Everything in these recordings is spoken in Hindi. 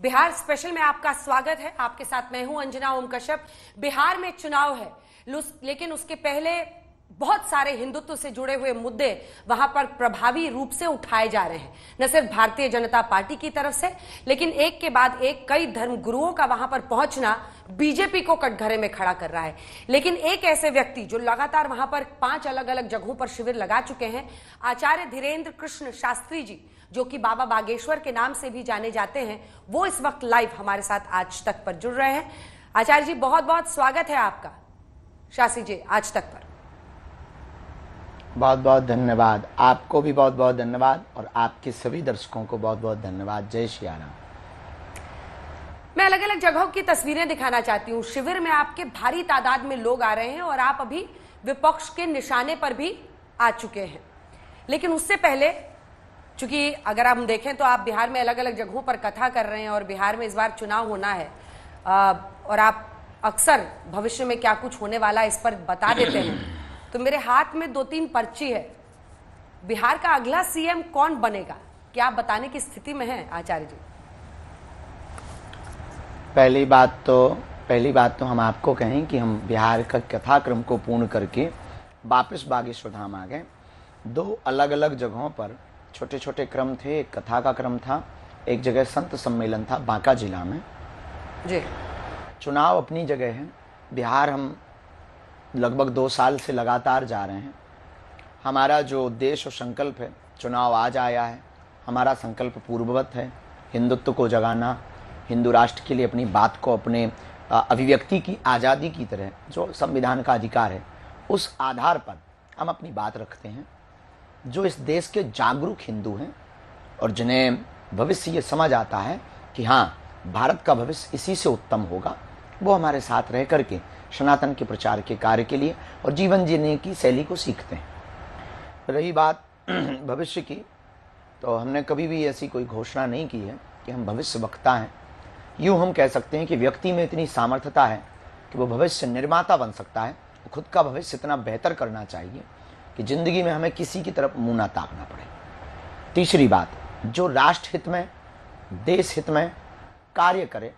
बिहार स्पेशल में आपका स्वागत है। आपके साथ मैं हूं अंजना ओम कश्यप। बिहार में चुनाव है, लेकिन उसके पहले बहुत सारे हिंदुत्व से जुड़े हुए मुद्दे वहां पर प्रभावी रूप से उठाए जा रहे हैं, न सिर्फ भारतीय जनता पार्टी की तरफ से, लेकिन एक के बाद एक कई धर्मगुरुओं का वहां पर पहुंचना बीजेपी को कटघरे में खड़ा कर रहा है। लेकिन एक ऐसे व्यक्ति जो लगातार वहां पर 5 अलग अलग जगहों पर शिविर लगा चुके हैं, आचार्य धीरेन्द्र कृष्ण शास्त्री जी, जो कि बाबा बागेश्वर के नाम से भी जाने जाते हैं, वो इस वक्त लाइव हमारे साथ आज तक पर जुड़ रहे हैं। आचार्य जी, बहुत बहुत स्वागत है आपका शास्त्री जी आज तक पर। बहुत बहुत धन्यवाद। आपको भी बहुत बहुत धन्यवाद और आपके सभी दर्शकों को बहुत बहुत धन्यवाद। जय श्री राम। मैं अलग अलग जगहों की तस्वीरें दिखाना चाहती हूँ। शिविर में आपके भारी तादाद में लोग आ रहे हैं और आप अभी विपक्ष के निशाने पर भी आ चुके हैं। लेकिन उससे पहले, चूंकि अगर हम देखें तो आप बिहार में अलग अलग जगहों पर कथा कर रहे हैं और बिहार में इस बार चुनाव होना है, और आप अक्सर भविष्य में क्या कुछ होने वाला है इस पर बता देते हैं, तो मेरे हाथ में 2-3 पर्ची है। बिहार का अगला सीएम कौन बनेगा, क्या आप बताने की स्थिति में हैं आचार्य जी? पहली बात तो हम आपको कहें कि हम बिहार का कथाक्रम को पूर्ण करके वापस बागेश्वर धाम आ गए। 2 अलग अलग जगहों पर छोटे छोटे क्रम थे। एक कथा का क्रम था, एक जगह संत सम्मेलन था बांका जिला में जी। चुनाव अपनी जगह है। बिहार हम लगभग 2 साल से लगातार जा रहे हैं। हमारा जो उद्देश्य और संकल्प है, चुनाव आज आया है, हमारा संकल्प पूर्ववत है, हिंदुत्व को जगाना, हिंदू राष्ट्र के लिए अपनी बात को, अपने अभिव्यक्ति की आज़ादी की तरह जो संविधान का अधिकार है, उस आधार पर हम अपनी बात रखते हैं। जो इस देश के जागरूक हिंदू हैं और जिन्हें भविष्य ये समझ आता है कि हाँ, भारत का भविष्य इसी से उत्तम होगा, वो हमारे साथ रह करके सनातन के प्रचार के कार्य के लिए और जीवन जीने की शैली को सीखते हैं। रही बात भविष्य की, तो हमने कभी भी ऐसी कोई घोषणा नहीं की है कि हम भविष्य वक्ता हैं। यूँ हम कह सकते हैं कि व्यक्ति में इतनी सामर्थ्यता है कि वो भविष्य निर्माता बन सकता है। वो खुद का भविष्य इतना बेहतर करना चाहिए कि ज़िंदगी में हमें किसी की तरफ मुँह ना ताकना पड़े। तीसरी बात, जो राष्ट्र हित में, देश हित में कार्य करे,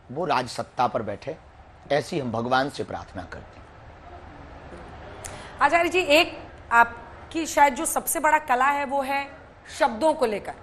वो राज सत्ता पर बैठे, ऐसी हम भगवान से प्रार्थना करते हैं। आचार्य जी, एक आपकी शायद जो सबसे बड़ा कला है वो है शब्दों को लेकर।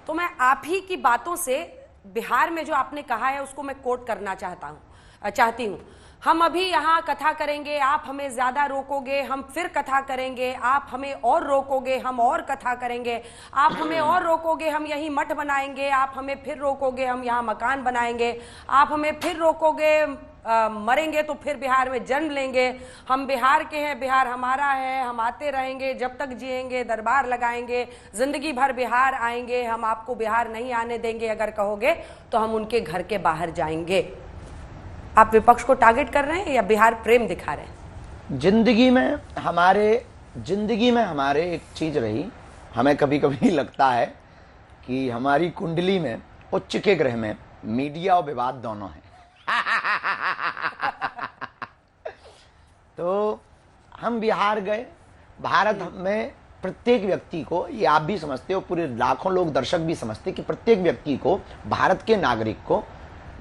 तो मैं आप ही की बातों से बिहार में जो आपने कहा है उसको मैं कोट करना चाहती हूँ। हम अभी यहाँ कथा करेंगे, आप हमें ज्यादा रोकोगे, हम फिर कथा करेंगे, आप हमें और रोकोगे, हम और कथा करेंगे, आप हमें और रोकोगे, हम यहीं मठ बनाएंगे, आप हमें फिर रोकोगे, हम यहाँ मकान बनाएंगे, आप हमें फिर रोकोगे, मरेंगे तो फिर बिहार में जन्म लेंगे, हम बिहार के हैं, बिहार हमारा है, हम आते रहेंगे, जब तक जिएंगे दरबार लगाएंगे, जिंदगी भर बिहार आएंगे, हम आपको बिहार नहीं आने देंगे, अगर कहोगे तो हम उनके घर के बाहर जाएंगे। आप विपक्ष को टारगेट कर रहे हैं या बिहार प्रेम दिखा रहे हैं? जिंदगी में हमारे एक चीज रही, हमें कभी कभी लगता है कि हमारी कुंडली में उच्च के ग्रह में मीडिया और विवाद दोनों हैं। तो हम बिहार गए। भारत में प्रत्येक व्यक्ति को, ये आप भी समझते हो, पूरे लाखों लोग दर्शक भी समझते कि प्रत्येक व्यक्ति को, भारत के नागरिक को,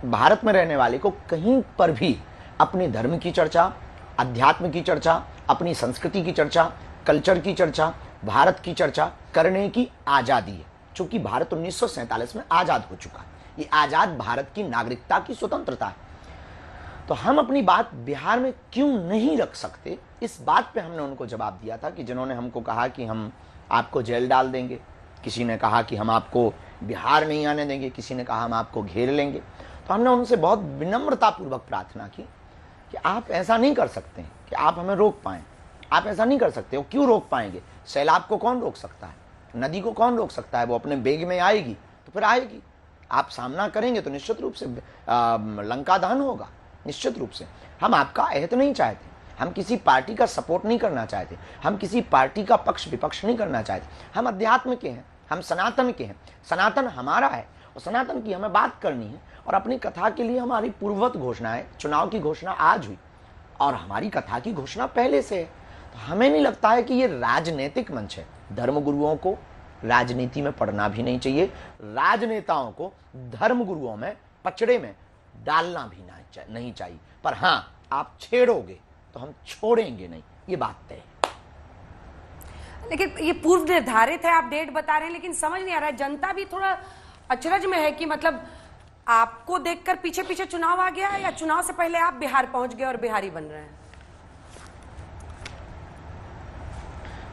भारत में रहने वाले को कहीं पर भी अपने धर्म की चर्चा, अध्यात्म की चर्चा, अपनी संस्कृति की चर्चा, कल्चर की चर्चा, भारत की चर्चा करने की आज़ादी है। चूंकि भारत 1947 में आज़ाद हो चुका है, ये आज़ाद भारत की नागरिकता की स्वतंत्रता है। तो हम अपनी बात बिहार में क्यों नहीं रख सकते, इस बात पे हमने उनको जवाब दिया था कि जिन्होंने हमको कहा कि हम आपको जेल डाल देंगे, किसी ने कहा कि हम आपको बिहार नहीं आने देंगे, किसी ने कहा हम आपको घेर लेंगे। तो हमने उनसे बहुत विनम्रतापूर्वक प्रार्थना की कि आप ऐसा नहीं कर सकते हैं कि आप हमें रोक पाएँ, आप ऐसा नहीं कर सकते हो। क्यों रोक पाएंगे? सैलाब को कौन रोक सकता है? नदी को कौन रोक सकता है? वो अपने बेग में आएगी तो फिर आएगी। आप सामना करेंगे तो निश्चित रूप से लंका दहन होगा। निश्चित रूप से हम आपका अहित नहीं चाहते, हम किसी पार्टी का सपोर्ट नहीं करना चाहते, हम किसी पार्टी का पक्ष विपक्ष नहीं करना चाहते। हम अध्यात्म के हैं, हम सनातन के हैं, सनातन हमारा है और सनातन की हमें बात करनी है। और अपनी कथा के लिए हमारी पूर्ववत घोषणा है, चुनाव की घोषणा आज हुई और हमारी कथा की घोषणा पहले से है। तो हमें नहीं लगता है कि ये राजनीतिक मंच है। धर्मगुरुओं को, राजनीति में पढ़ना भी नहीं चाहिए। राजनेताओं को धर्म गुरुओं में पचड़े में डालना भी नहीं चाहिए। पर हां, आप छेड़ोगे तो हम छोड़ेंगे नहीं, ये बात तय है। लेकिन ये पूर्व निर्धारित है, आप डेट बता रहे हैं, लेकिन समझ नहीं आ रहा है, जनता भी थोड़ा अचरज में है कि मतलब आपको देखकर पीछे पीछे चुनाव आ गया या चुनाव से पहले आप बिहार पहुंच गए और बिहारी बन रहे हैं।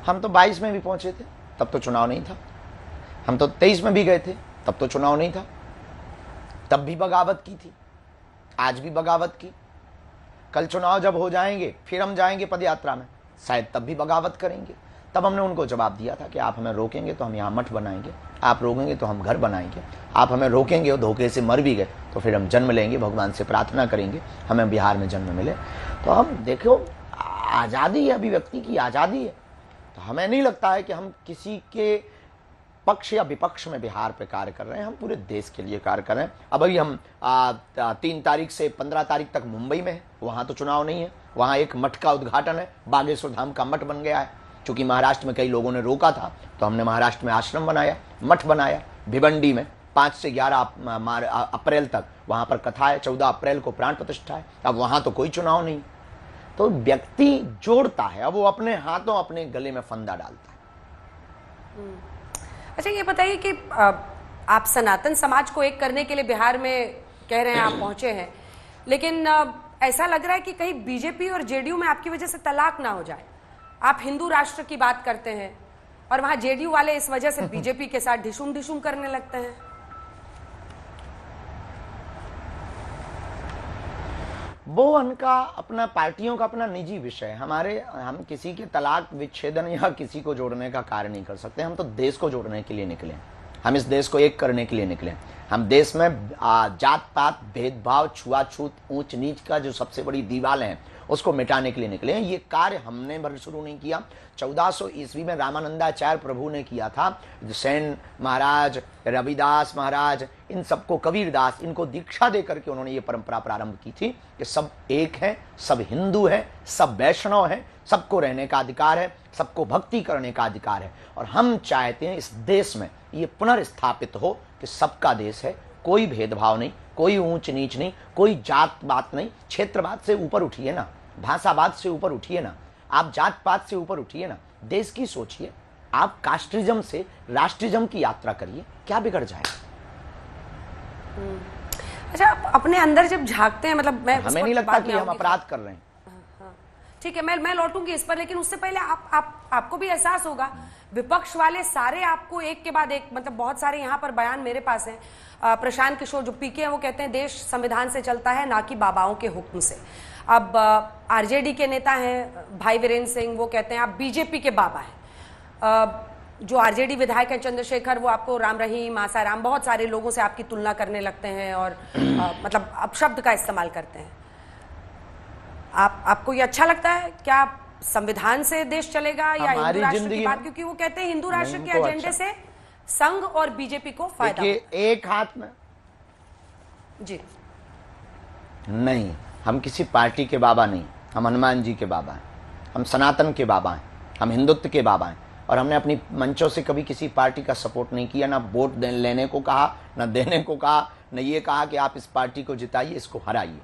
हम तो 22 में भी पहुंचे थे, तब तो चुनाव नहीं था। हम तो 23 में भी गए थे, तब तो चुनाव नहीं था। तब भी बगावत की थी, आज भी बगावत की। कल चुनाव जब हो जाएंगे फिर हम जाएंगे पदयात्रा में, शायद तब भी बगावत करेंगे। तब हमने उनको जवाब दिया था कि आप हमें रोकेंगे तो हम यहाँ मठ बनाएंगे, आप रोकेंगे तो हम घर बनाएंगे, आप हमें रोकेंगे और धोखे से मर भी गए तो फिर हम जन्म लेंगे, भगवान से प्रार्थना करेंगे हमें बिहार में जन्म मिले। तो हम देखो, आज़ादी है, अभिव्यक्ति की आज़ादी है। तो हमें नहीं लगता है कि हम किसी के पक्ष या विपक्ष में बिहार पे कार्य कर रहे हैं, हम पूरे देश के लिए कार्य कर रहे हैं। अब अभी हम 3 तारीख से 15 तारीख तक मुंबई में है, वहाँ तो चुनाव नहीं है, वहाँ एक मठ का उद्घाटन है, बागेश्वर धाम का मठ बन गया है। चूंकि महाराष्ट्र में कई लोगों ने रोका था तो हमने महाराष्ट्र में आश्रम बनाया, मठ बनाया। भिवंडी में 5 से 11 अप्रैल तक वहाँ पर कथा है, 14 अप्रैल को प्राण प्रतिष्ठा है। अब वहाँ तो कोई चुनाव नहीं। तो व्यक्ति जोड़ता है, अब वो अपने हाथों अपने गले में फंदा डालता है। अच्छा, ये बताइए कि आप सनातन समाज को एक करने के लिए बिहार में कह रहे हैं आप पहुंचे हैं, लेकिन ऐसा लग रहा है कि कहीं बीजेपी और जेडीयू में आपकी वजह से तलाक ना हो जाए। आप हिंदू राष्ट्र की बात करते हैं और वहां जेडीयू वाले इस वजह से बीजेपी के साथ ढिशुम ढिशुम करने लगते हैं। वो उनका अपना, पार्टियों का अपना निजी विषय है। हम किसी के तलाक विच्छेदन या किसी को जोड़ने का कार्य नहीं कर सकते। हम तो देश को जोड़ने के लिए निकले, हम इस देश को एक करने के लिए निकले। हम देश में जात पात, भेदभाव, छुआछूत, ऊंच नीच का जो सबसे बड़ी दीवार है उसको मिटाने के लिए निकले हैं। ये कार्य हमने भर शुरू नहीं किया। 1400 ईस्वी में रामानंदाचार्य प्रभु ने किया था। सेन महाराज, रविदास महाराज, इन सबको, कबीरदास, इनको दीक्षा देकर के उन्होंने ये परंपरा प्रारंभ की थी कि सब एक है, सब हिंदू है, सब वैष्णव है, सबको रहने का अधिकार है, सबको भक्ति करने का अधिकार है। और हम चाहते हैं इस देश में ये पुनर्स्थापित हो कि सबका देश है, कोई भेदभाव नहीं, कोई ऊंच नीच नहीं, कोई जात बात नहीं। क्षेत्रवाद से ऊपर उठिए ना, भाषावाद से ऊपर उठिए ना, आप जात पात से ऊपर उठिए ना, देश की सोचिए। आप कास्ट्रिज्म से राष्ट्रिज्म की यात्रा करिए, क्या बिगड़ जाएगा? अच्छा, अपने अंदर जब झांकते हैं, मतलब मैं, हमें नहीं लगता कि हम अपराध कर रहे हैं। ठीक है, मैं लौटूंगी इस पर, लेकिन उससे पहले आपको भी एहसास होगा, विपक्ष वाले सारे आपको एक के बाद एक, मतलब बहुत सारे यहाँ पर बयान मेरे पास हैं। प्रशांत किशोर जो पीके हैं वो कहते हैं देश संविधान से चलता है, ना कि बाबाओं के हुक्म से। अब आरजेडी के नेता हैं भाई वीरेंद्र सिंह, वो कहते हैं आप बीजेपी के बाबा हैं। जो आरजेडी विधायक हैं चंद्रशेखर, वो आपको राम रहीम, आसाराम, बहुत सारे लोगों से आपकी तुलना करने लगते हैं और मतलब अपशब्द का इस्तेमाल करते हैं। आपको ये अच्छा लगता है? क्या संविधान से देश चलेगा या हिंदू राष्ट्र की बात? क्योंकि वो कहते हैं हिंदू राष्ट्र के एजेंडे से संघ और बीजेपी को फायदा। एक हाथ में जी नहीं, हम किसी पार्टी के बाबा नहीं, हम हनुमान जी के बाबा हैं, हम सनातन के बाबा हैं, हम हिंदुत्व के बाबा हैं। और हमने अपनी मंचों से कभी किसी पार्टी का सपोर्ट नहीं किया, ना वोट लेने को कहा, ना देने को कहा, न ये कहा कि आप इस पार्टी को जिताइए, इसको हराइए।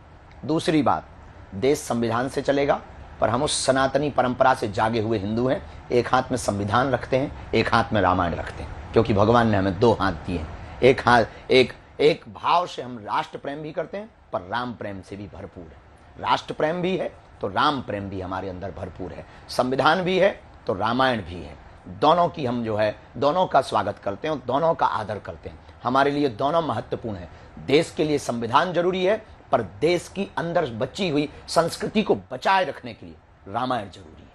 दूसरी बात, देश संविधान से चलेगा, पर हम उस सनातनी परंपरा से जागे हुए हिंदू हैं। एक हाथ में संविधान रखते हैं, एक हाथ में रामायण रखते हैं, क्योंकि भगवान ने हमें 2 हाथ दिए हैं। एक हाथ, एक भाव से हम राष्ट्र प्रेम भी करते हैं, पर राम प्रेम से भी भरपूर है। राष्ट्र प्रेम भी है तो राम प्रेम भी हमारे अंदर भरपूर है। संविधान भी है तो रामायण भी है। दोनों की हम जो है, दोनों का स्वागत करते हैं और दोनों का आदर करते हैं। हमारे लिए दोनों महत्वपूर्ण है। देश के लिए संविधान जरूरी है, पर देश की अंदर बची हुई संस्कृति को बचाए रखने के लिए रामायण जरूरी है।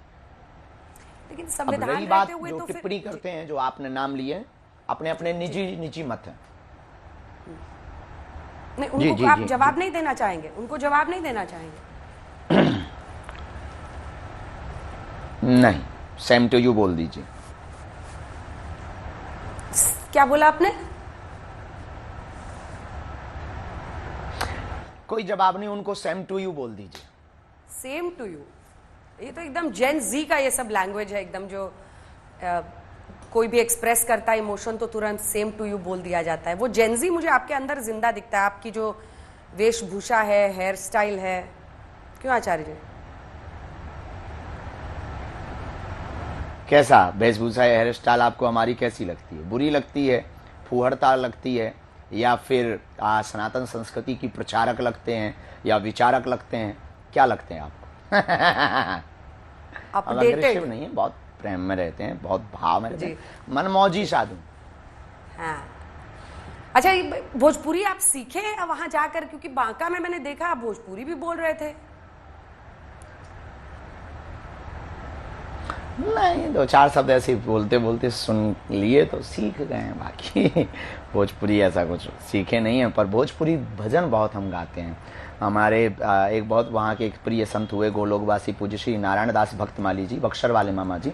लेकिन संविधान रही बात रहते हुए जो तो टिप्पणी करते हैं, जो आपने नाम लिए, अपने अपने निजी मत है। नहीं, उनको आप जवाब नहीं देना चाहेंगे? उनको जवाब नहीं देना चाहेंगे? नहीं, सेम टू यू बोल दीजिए। क्या बोला आपने? कोई जवाब नहीं, उनको सेम टू यू बोल दीजिए। सेम टू यू, ये तो एकदम जेन जी का ये सब लैंग्वेज है, एकदम जो कोई भी एक्सप्रेस करता है इमोशन तो तुरंत सेम टू यू बोल दिया जाता है। वो जेंजी मुझे आपके अंदर जिंदा दिखता है, आपकी जो वेशभूषा है, हेयर स्टाइल है। क्यों आचार्य जी? कैसा वेशभूषा या हेयर स्टाइल आपको हमारी कैसी लगती है? बुरी लगती है, फूहड़ता लगती है, या फिर सनातन संस्कृति की प्रचारक लगते हैं, या विचारक लगते हैं? क्या लगते हैं आपको? हम अग्रेसिव नहीं है, बहुत प्रेम में रहते हैं, बहुत भाव में रहते हैं, मनमौजी साधु। हाँ। अच्छा, ये भोजपुरी आप सीखे हैं वहां जाकर? क्योंकि बांका में मैंने देखा आप भोजपुरी भी बोल रहे थे। नहीं, दो चार शब्द ऐसे बोलते बोलते सुन लिए तो सीख गए हैं, बाकी भोजपुरी ऐसा कुछ सीखे नहीं है। पर भोजपुरी भजन बहुत हम गाते हैं। हमारे एक बहुत वहाँ के एक प्रिय संत हुए गोलोकवासी पूज्य श्री नारायण दास भक्तमाली जी, बक्सर वाले मामा जी,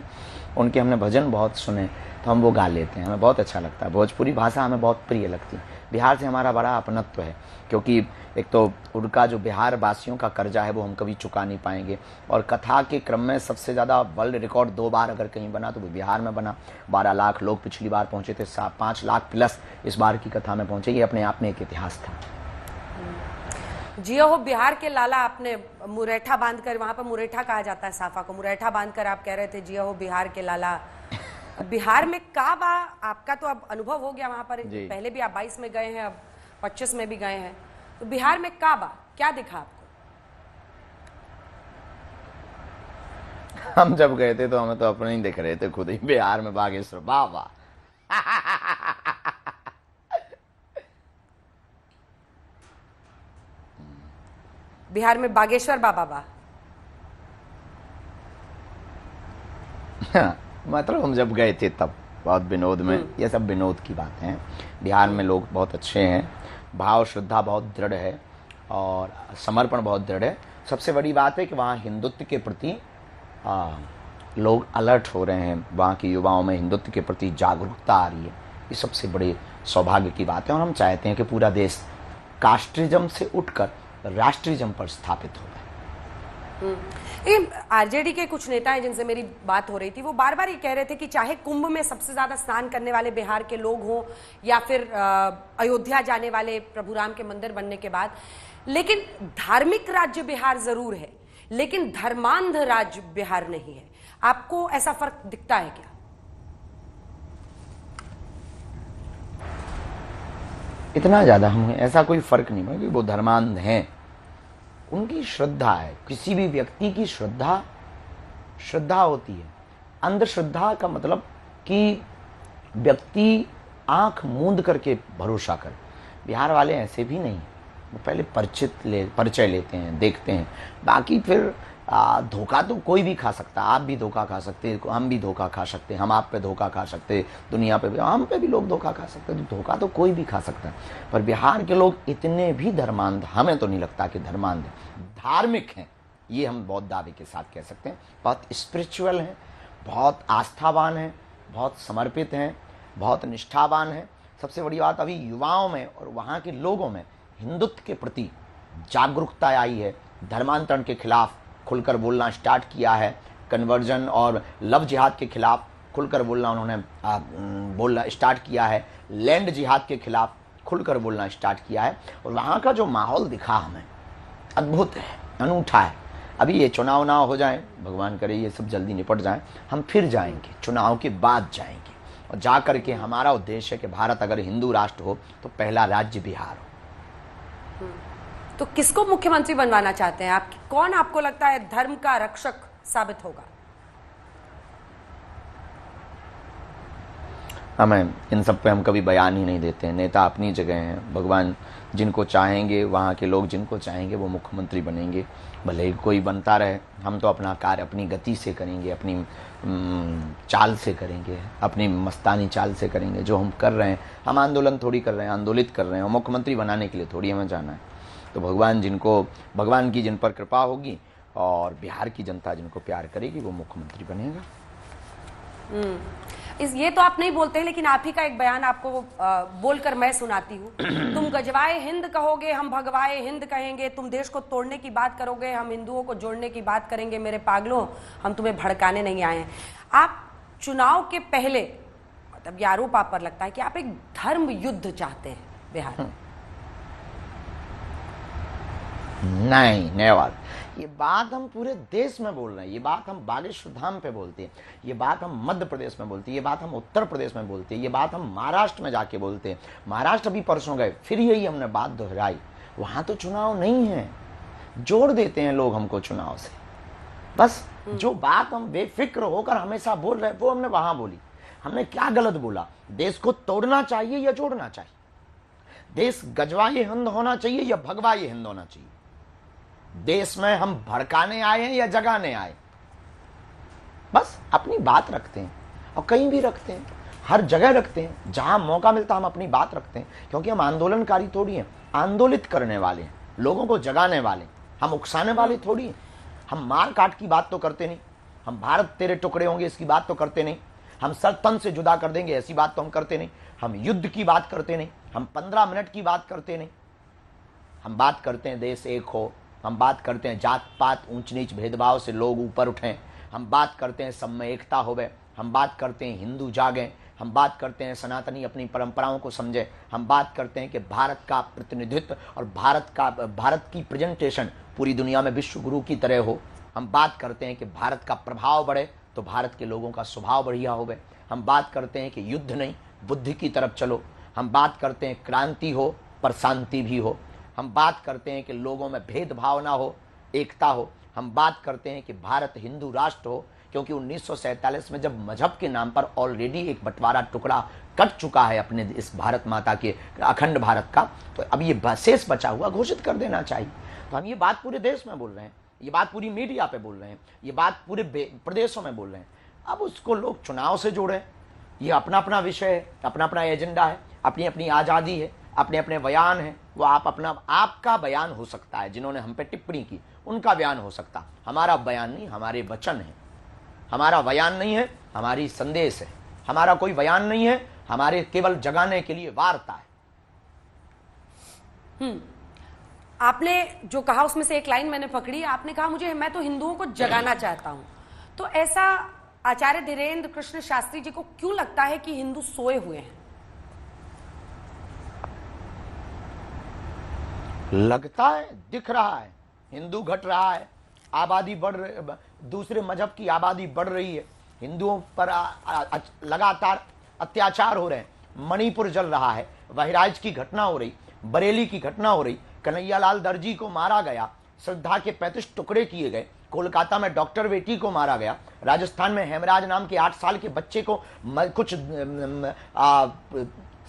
उनके हमने भजन बहुत सुने, तो हम वो गा लेते हैं। हमें बहुत अच्छा लगता है, भोजपुरी भाषा हमें बहुत प्रिय लगती है। बिहार से हमारा बड़ा अपनत्व है, क्योंकि एक तो उनका जो बिहार वासियों का कर्जा है वो हम कभी चुका नहीं पाएंगे। और कथा के क्रम में सबसे ज़्यादा वर्ल्ड रिकॉर्ड 2 बार अगर कहीं बना तो वो बिहार में बना। 12 लाख लोग पिछली बार पहुँचे थे, 5 लाख प्लस इस बार की कथा में पहुँचे। ये अपने आप में एक इतिहास था। जियो हो बिहार के लाला, आपने मुरेठा बांधकर, वहां पर मुरेठा कहा जाता है साफा को, मुरेठा बांधकर आप कह रहे थे जियो हो बिहार के लाला। बिहार में काबा आपका तो अब अनुभव हो गया वहां पर, पहले भी आप 22 में गए हैं, अब 25 में भी गए हैं, तो बिहार में काबा क्या दिखा आपको? हम जब गए थे तो हमें तो अपने ही दिख रहे थे खुद ही, बिहार में बागेश्वर बाबा। बिहार में बागेश्वर बाबा मतलब हम जब गए थे तब बहुत विनोद में, ये सब विनोद की बातें हैं। बिहार में लोग बहुत अच्छे हैं, भाव श्रद्धा बहुत दृढ़ है और समर्पण बहुत दृढ़ है। सबसे बड़ी बात है कि वहाँ हिंदुत्व के प्रति लोग अलर्ट हो रहे हैं, वहाँ के युवाओं में हिंदुत्व के प्रति जागरूकता आ रही है। ये सबसे बड़े सौभाग्य की बात है और हम चाहते हैं कि पूरा देश कास्ट्रिज्म से उठकर राष्ट्रिज्म पर स्थापित हो गए। आरजेडी के कुछ नेता हैं जिनसे मेरी बात हो रही थी, वो बार बार ये कह रहे थे कि चाहे कुंभ में सबसे ज्यादा स्नान करने वाले बिहार के लोग हों या फिर अयोध्या जाने वाले प्रभु राम के मंदिर बनने के बाद, लेकिन धार्मिक राज्य बिहार जरूर है, लेकिन धर्मांध राज्य बिहार नहीं है। आपको ऐसा फर्क दिखता है क्या? इतना ज्यादा हमें ऐसा कोई फर्क नहीं है कि वो धर्मांध हैं। उनकी श्रद्धा है, किसी भी व्यक्ति की श्रद्धा होती है। अंधश्रद्धा का मतलब कि व्यक्ति आंख मूंद करके भरोसा कर। बिहार वाले ऐसे भी नहीं, वो पहले परिचय लेते हैं, देखते हैं। बाकी फिर धोखा तो कोई भी खा सकता है, आप भी धोखा खा सकते हैं, हम भी धोखा खा सकते हैं, हम आप पे धोखा खा सकते हैं, दुनिया पे भी हम पे भी लोग धोखा खा सकते हैं। तो धोखा तो कोई भी खा सकता है, पर बिहार के लोग इतने भी धर्मांध हमें तो नहीं लगता कि धर्मांध, धार्मिक हैं, ये हम बहुत दावे के साथ कह सकते हैं। बहुत स्पिरिचुअल हैं, बहुत आस्थावान हैं, बहुत समर्पित हैं, बहुत निष्ठावान हैं। सबसे बड़ी बात अभी युवाओं में और वहाँ के लोगों में हिंदुत्व के प्रति जागरूकता आई है। धर्मांतरण के खिलाफ खुलकर बोलना स्टार्ट किया है, कन्वर्जन और लव जिहाद के खिलाफ खुलकर बोलना उन्होंने बोलना स्टार्ट किया है, लैंड जिहाद के खिलाफ खुलकर बोलना स्टार्ट किया है। और वहाँ का जो माहौल दिखा हमें अद्भुत है, अनूठा है। अभी ये चुनाव हो जाए, भगवान करे ये सब जल्दी निपट जाए, हम फिर जाएंगे, चुनाव के बाद जाएंगे और जा करके हमारा उद्देश्य है कि भारत अगर हिंदू राष्ट्र हो तो पहला राज्य बिहार हो। तो किसको मुख्यमंत्री बनवाना चाहते हैं आप? कौन आपको लगता है धर्म का रक्षक साबित होगा? हमें इन सब पे हम कभी बयान ही नहीं देते हैं। नेता अपनी जगह हैं, भगवान जिनको चाहेंगे, वहाँ के लोग जिनको चाहेंगे वो मुख्यमंत्री बनेंगे। भले ही कोई बनता रहे, हम तो अपना कार्य अपनी गति से करेंगे, अपनी चाल से करेंगे, अपनी मस्तानी चाल से करेंगे। जो हम कर रहे हैं, हम आंदोलन थोड़ी कर रहे हैं, आंदोलित कर रहे हैं, और मुख्यमंत्री बनाने के लिए थोड़ी हमें जाना है। तो भगवान की जिन पर कृपा होगी और बिहार की जनता जिनको प्यार करेगी वो मुख्यमंत्री बनेगा। ये तो आप नहीं बोलते हैं, लेकिन आप ही का एक बयान आपको बोलकर मैं सुनाती हूँ। तुम गजवाए हिंद कहोगे, हम भगवाए हिंद कहेंगे। तुम देश को तोड़ने की बात करोगे, हम हिंदुओं को जोड़ने की बात करेंगे। मेरे पागलों, हम तुम्हें भड़काने नहीं आए हैं। आप चुनाव के पहले बात, अब ये आरोप आप पर लगता है कि आप एक धर्म युद्ध चाहते हैं बिहार में। नहीं, नेवर। ये बात हम पूरे देश में बोल रहे हैं, ये बात हम बागेश्वर धाम पे बोलते हैं, ये बात हम मध्य प्रदेश में बोलते हैं, ये बात हम उत्तर प्रदेश में बोलते हैं, ये बात हम महाराष्ट्र में जाके बोलते हैं। महाराष्ट्र अभी परसों गए, फिर यही हमने बात दोहराई। वहां तो चुनाव नहीं है, जोड़ देते हैं लोग हमको चुनाव से। बस जो बात हम बेफिक्र होकर हमेशा बोल रहे हैं वो हमने वहां बोली। हमने क्या गलत बोला? देश को तोड़ना चाहिए या जोड़ना चाहिए? देश गजवाए हिंद होना चाहिए या भगवाए हिंद होना चाहिए? देश में हम भड़काने आए हैं या जगाने आए? बस अपनी बात रखते हैं और कहीं भी रखते हैं, हर जगह रखते हैं, जहां मौका मिलता हम अपनी बात रखते हैं, क्योंकि हम आंदोलनकारी थोड़ी हैं, आंदोलित करने वाले हैं, लोगों को जगाने वाले, हम उकसाने वाले थोड़ी हैं। हम मार काट की बात तो करते नहीं, हम भारत तेरे टुकड़े होंगे इसकी बात तो करते नहीं, हम सर तन से जुदा कर देंगे ऐसी बात तो हम करते नहीं, हम युद्ध की बात करते नहीं, हम 15 मिनट की बात करते नहीं। हम बात करते हैं देश एक हो, हम बात करते हैं जात पात ऊंच नीच भेदभाव से लोग ऊपर उठें, हम बात करते हैं सब में एकता होवे, हम बात करते हैं हिंदू जागें, हम बात करते हैं सनातनी अपनी परंपराओं को समझें, हम बात करते हैं कि भारत का प्रतिनिधित्व और भारत की प्रेजेंटेशन पूरी दुनिया में विश्व गुरु की तरह हो। हम बात करते हैं कि भारत का प्रभाव बढ़े तो भारत के लोगों का स्वभाव बढ़िया होवे। हम बात करते हैं कि युद्ध नहीं बुद्धि की तरफ चलो। हम बात करते हैं क्रांति हो पर शांति भी हो। हम बात करते हैं कि लोगों में भेदभाव ना हो, एकता हो। हम बात करते हैं कि भारत हिंदू राष्ट्र हो, क्योंकि 1947 में जब मजहब के नाम पर ऑलरेडी एक बंटवारा टुकड़ा कट चुका है अपने इस भारत माता के अखंड भारत का, तो अब ये शेष बचा हुआ घोषित कर देना चाहिए। तो हम ये बात पूरे देश में बोल रहे हैं, ये बात पूरी मीडिया पे बोल रहे हैं, ये बात पूरे प्रदेशों में बोल रहे हैं। अब उसको लोग चुनाव से जोड़ें, ये अपना अपना विषय है, अपना अपना एजेंडा है, अपनी अपनी आज़ादी है, अपने अपने बयान है। वो आप अपना, आपका बयान हो सकता है, जिन्होंने हम पे टिप्पणी की उनका बयान हो सकता, हमारा बयान नहीं, हमारे वचन है। हमारा बयान नहीं है, हमारी संदेश है। हमारा कोई बयान नहीं है, हमारे केवल जगाने के लिए वार्ता है। आपने जो कहा उसमें से एक लाइन मैंने पकड़ी, आपने कहा मैं तो हिंदुओं को जगाना चाहता हूं। तो ऐसा आचार्य धीरेन्द्र कृष्ण शास्त्री जी को क्यों लगता है कि हिंदू सोए हुए हैं? लगता है, दिख रहा है, हिंदू घट रहा है, आबादी बढ़ रही, दूसरे मजहब की आबादी बढ़ रही है, हिंदुओं पर लगातार अत्याचार हो रहे हैं, मणिपुर जल रहा है, बहराइच की घटना हो रही, बरेली की घटना हो रही, कन्हैयालाल दर्जी को मारा गया, श्रद्धा के 35 टुकड़े किए गए, कोलकाता में डॉक्टर बेटी को मारा गया, राजस्थान में हेमराज नाम के 8 साल के बच्चे को कुछ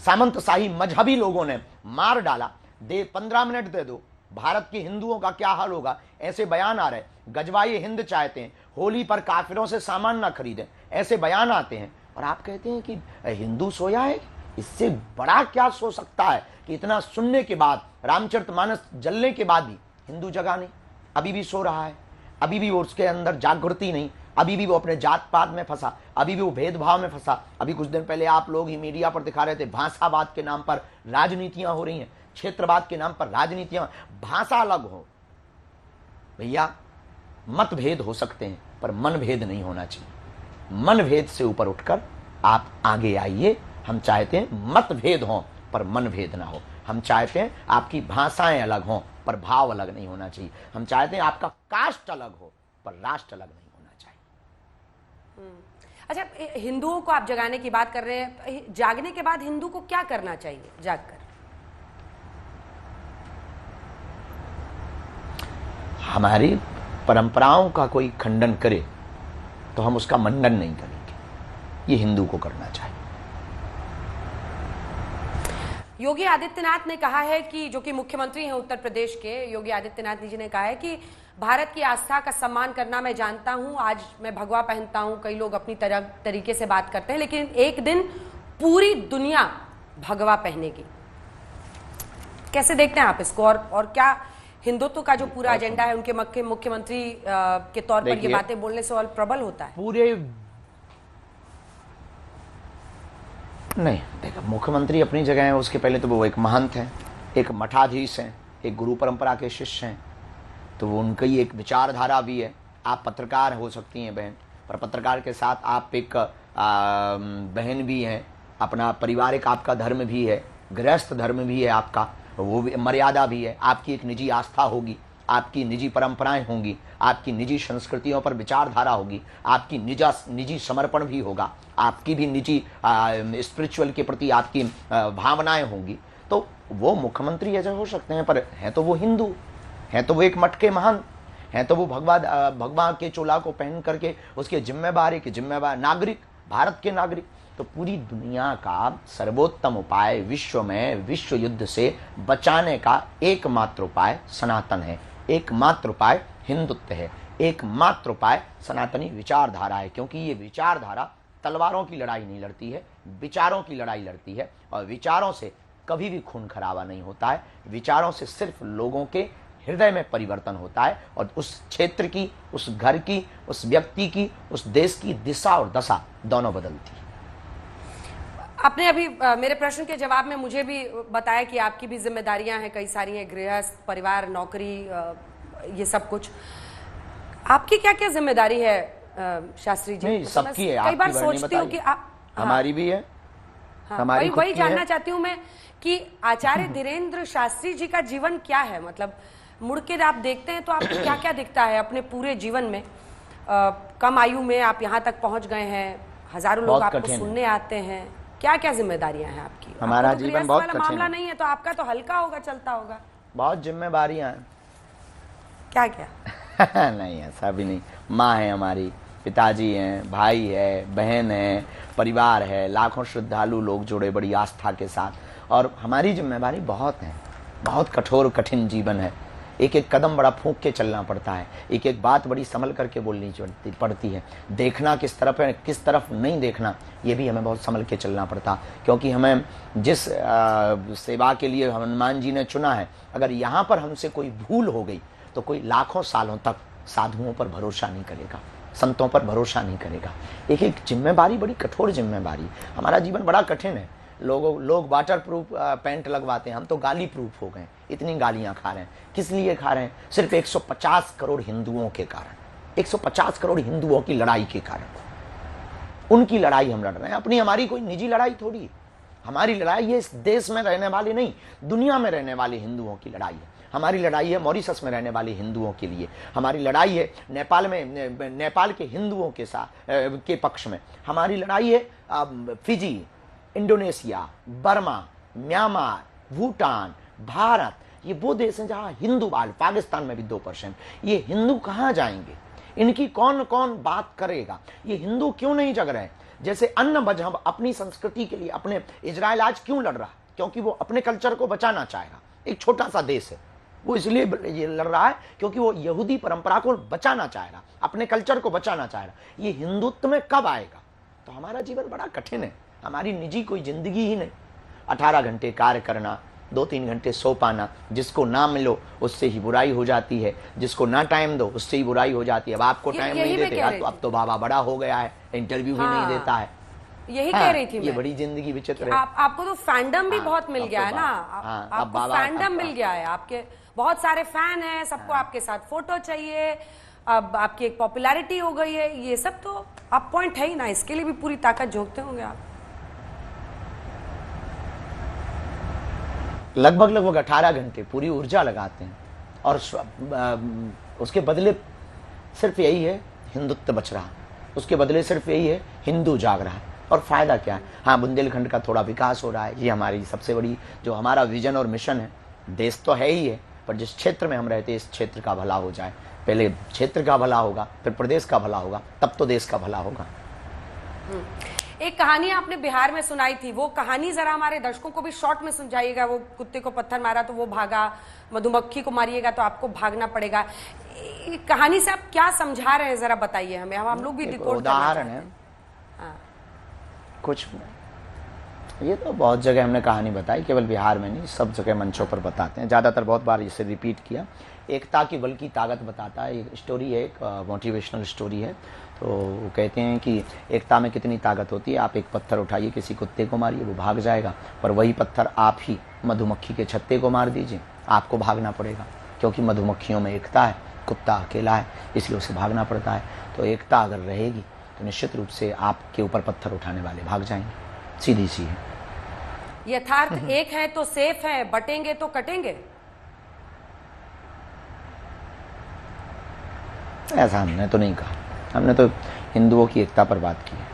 सामंतशाही मजहबी लोगों ने मार डाला। 15 मिनट दे दो, भारत के हिंदुओं का क्या हाल होगा। ऐसे बयान आ रहे, गजवाए हिंद चाहते हैं, होली पर काफिरों से सामान ना खरीदें, ऐसे बयान आते हैं, और आप कहते हैं कि हिंदू सोया है। इससे बड़ा क्या सो सकता है कि इतना सुनने के बाद, रामचरितमानस जलने के बाद भी हिंदू जगा नहीं, अभी भी सो रहा है, अभी भी वो उसके अंदर जागृति नहीं, अभी भी वो अपने जात पात में फंसा, अभी भी वो भेदभाव में फंसा। अभी कुछ दिन पहले आप लोग ही मीडिया पर दिखा रहे थे, भाषावाद के नाम पर राजनीतियां हो रही हैं, क्षेत्रवाद के नाम पर राजनीतियां। भाषा अलग हो भैया, मतभेद हो सकते हैं पर मनभेद नहीं होना चाहिए। मनभेद से ऊपर उठकर आप आगे आइए। हम चाहते हैं मतभेद हो पर मनभेद ना हो। हम चाहते हैं आपकी भाषाएं अलग हों पर भाव अलग नहीं होना चाहिए। हम चाहते हैं आपका कास्ट अलग हो पर राष्ट्र अलग नहीं होना चाहिए। अच्छा, हिंदुओं को आप जगाने की बात कर रहे हैं, जागने के बाद हिंदू को क्या करना चाहिए जागकर? हमारी परंपराओं का कोई खंडन करे तो हम उसका मंडन नहीं करेंगे, ये हिंदू को करना चाहिए। योगी आदित्यनाथ ने कहा है कि, जो कि मुख्यमंत्री हैं उत्तर प्रदेश के, योगी आदित्यनाथ जी ने कहा है कि भारत की आस्था का सम्मान करना मैं जानता हूं, आज मैं भगवा पहनता हूं, कई लोग अपनी तरीके से बात करते हैं, लेकिन एक दिन पूरी दुनिया भगवा पहनेगी। कैसे देखते हैं आप इसको, और क्या हिंदुत्व का जो पूरा एजेंडा है उनके मुख्यमंत्री के तौर पर ये बातें बोलने से और प्रबल होता है? पूरे नहीं, देखो, मुख्यमंत्री अपनी जगह है, उसके पहले तो वो एक महंत हैं, एक मठाधीश हैं, एक गुरु परंपरा के शिष्य हैं, तो वो उनकी एक विचारधारा भी है। आप पत्रकार हो सकती हैं बहन, पर पत्रकार के साथ आप एक बहन भी हैं, अपना पारिवारिक आपका धर्म भी है, गृहस्थ धर्म भी है आपका, वो भी मर्यादा भी है, आपकी एक निजी आस्था होगी, आपकी निजी परंपराएं होंगी, आपकी निजी संस्कृतियों पर विचारधारा होगी, आपकी निजी समर्पण भी होगा, आपकी भी निजी स्पिरिचुअल के प्रति आपकी भावनाएं होंगी। तो वो मुख्यमंत्री ऐसे हो सकते हैं, पर हैं तो वो हिंदू, हैं तो वो एक मठ के महंत, हैं तो वो भगवान के चोला को पहन करके उसके जिम्मेवार नागरिक, भारत के नागरिक। तो पूरी दुनिया का सर्वोत्तम उपाय विश्व में विश्व युद्ध से बचाने का एकमात्र उपाय सनातन है, एकमात्र उपाय हिंदुत्व है, एकमात्र उपाय सनातनी विचारधारा है। क्योंकि ये विचारधारा तलवारों की लड़ाई नहीं लड़ती है, विचारों की लड़ाई लड़ती है, और विचारों से कभी भी खून खराबा नहीं होता है। विचारों से सिर्फ लोगों के हृदय में परिवर्तन होता है, और उस क्षेत्र की, उस घर की, उस व्यक्ति की, उस देश की दिशा और दशा दोनों बदलती है। आपने अभी मेरे प्रश्न के जवाब में मुझे भी बताया कि आपकी भी जिम्मेदारियां हैं, कई सारी हैं, गृहस्थ, परिवार, नौकरी, ये सब कुछ। आपकी क्या क्या जिम्मेदारी है शास्त्री जी? नहीं, सबकी है। कई बार सोचती हूँ कि हमारी भी है, हमारी वही जानना चाहती हूँ मैं कि आचार्य धीरेन्द्र शास्त्री जी का जीवन क्या है। मतलब मुड़ के आप देखते हैं तो आपको क्या क्या दिखता है अपने पूरे जीवन में? कम आयु में आप यहाँ तक पहुंच गए हैं, हजारों लोग आपको सुनने आते हैं, क्या क्या जिम्मेदारियां हैं आपकी? हमारा जीवन बहुत कठिन मामला नहीं है, तो आपका तो हल्का होगा, चलता होगा। बहुत जिम्मेदारियां हैं। क्या क्या? नहीं, ऐसा भी नहीं। माँ है हमारी, पिताजी हैं, भाई है, बहन है, परिवार है, लाखों श्रद्धालु लोग जुड़े बड़ी आस्था के साथ, और हमारी जिम्मेदारी बहुत है। बहुत कठोर कठिन जीवन है, एक एक कदम बड़ा फूंक के चलना पड़ता है, एक एक बात बड़ी संभल करके बोलनी पड़ती है। देखना किस तरफ है, किस तरफ नहीं देखना, ये भी हमें बहुत संभल के चलना पड़ता, क्योंकि हमें जिस सेवा के लिए हनुमान जी ने चुना है, अगर यहाँ पर हमसे कोई भूल हो गई तो कोई लाखों सालों तक साधुओं पर भरोसा नहीं करेगा, संतों पर भरोसा नहीं करेगा। एक एक जिम्मेदारी बड़ी कठोर जिम्मेदारी। हमारा जीवन बड़ा कठिन है। लोग वाटर प्रूफ पैंट लगवाते हैं, हम तो गाली प्रूफ हो गए। इतनी गालियां खा रहे हैं, किस लिए खा रहे हैं? सिर्फ 150 करोड़ हिंदुओं के कारण, 150 करोड़ हिंदुओं की लड़ाई के कारण। उनकी लड़ाई हम लड़ रहे हैं, अपनी हमारी कोई निजी लड़ाई थोड़ी। हमारी लड़ाई है इस देश में रहने वाले नहीं, दुनिया में रहने वाले हिंदुओं की लड़ाई है। हमारी लड़ाई है मॉरिशस में रहने वाले हिंदुओं के लिए, हमारी लड़ाई है नेपाल के हिंदुओं के साथ के पक्ष में, हमारी लड़ाई है Fiji, Indonesia, Burma, Myanmar, Bhutan, Bharat, ये वो देश हैं जहां हिंदू बाल, पाकिस्तान में भी 2%। ये हिंदू कहां जाएंगे? इनकी कौन कौन बात करेगा? ये हिंदू क्यों नहीं जग रहे? जैसे अन्न मजहब अपनी संस्कृति के लिए, अपने इजराइल आज क्यों लड़ रहा? क्योंकि वो अपने कल्चर को बचाना चाहेगा। एक छोटा सा देश है, वो इसलिए ये लड़ रहा है क्योंकि वो यहूदी परंपरा को बचाना चाहेगा, अपने कल्चर को बचाना चाहेगा। ये हिंदुत्व में कब आएगा? तो हमारा जीवन बड़ा कठिन है, हमारी निजी कोई जिंदगी ही नहीं। 18 घंटे कार्य करना, 2-3 घंटे सो पाना, जिसको ना मिलो उससे ही बुराई हो जाती है, जिसको ना टाइम दो उससे ही बुराई हो जाती है। अब आपको टाइम नहीं देते, तो अब तो बाबा बड़ा हो गया है, इंटरव्यू भी नहीं देता है। यही कह रही थी ये बड़ी जिंदगी विचित्र है। आपको तो फैंडम भी बहुत मिल गया है ना, आपको फैंडम मिल गया है, आपके बहुत सारे फैन हैं, सबको आपके साथ फोटो चाहिए, अब आपकी एक पॉपुलैरिटी हो गई है। ये सब तो आप पॉइंट है ही ना, इसके लिए भी पूरी ताकत झोंकते होंगे आप। लगभग 18 घंटे पूरी ऊर्जा लगाते हैं, और उसके बदले सिर्फ यही है हिंदुत्व बच रहा, उसके बदले सिर्फ यही है हिंदू जाग रहा है। और फायदा क्या है? हाँ, बुंदेलखंड का थोड़ा विकास हो रहा है, ये हमारी सबसे बड़ी जो हमारा विजन और मिशन है। देश तो है ही है, पर जिस क्षेत्र में हम रहते हैं इस क्षेत्र का भला हो जाए। पहले क्षेत्र का भला होगा, फिर प्रदेश का भला होगा, तब तो देश का भला होगा। एक कहानी आपने बिहार में सुनाई थी, वो कहानी जरा हमारे दर्शकों को भी शॉर्ट में समझाइएगा। वो कुत्ते को पत्थर मारा तो वो भागा, मधुमक्खी को मारिएगा तो आपको भागना पड़ेगा। कहानी से आप क्या समझा रहे हैं, जरा बताइए हमें, हम लोग भी डिकोड उदाहरण है। कुछ ये तो बहुत जगह हमने कहानी बताई, केवल बिहार में नहीं, सब जगह मंचों पर बताते हैं, ज़्यादातर बहुत बार इसे रिपीट किया। एकता की बल की ताकत बताता है, एक स्टोरी है, एक मोटिवेशनल स्टोरी है। तो वो कहते हैं कि एकता में कितनी ताकत होती है। आप एक पत्थर उठाइए, किसी कुत्ते को मारिए, वो भाग जाएगा, पर वही पत्थर आप ही मधुमक्खी के छत्ते को मार दीजिए, आपको भागना पड़ेगा, क्योंकि मधुमक्खियों में एकता है, कुत्ता अकेला है, इसलिए उसे भागना पड़ता है। तो एकता अगर रहेगी तो निश्चित रूप से आपके ऊपर पत्थर उठाने वाले भाग जाएंगे। सीधी सी है। यथार्थ एक है तो सेफ है, बटेंगे तो कटेंगे। ऐसा हमने तो नहीं कहा, हमने तो हिंदुओं की एकता पर बात की है।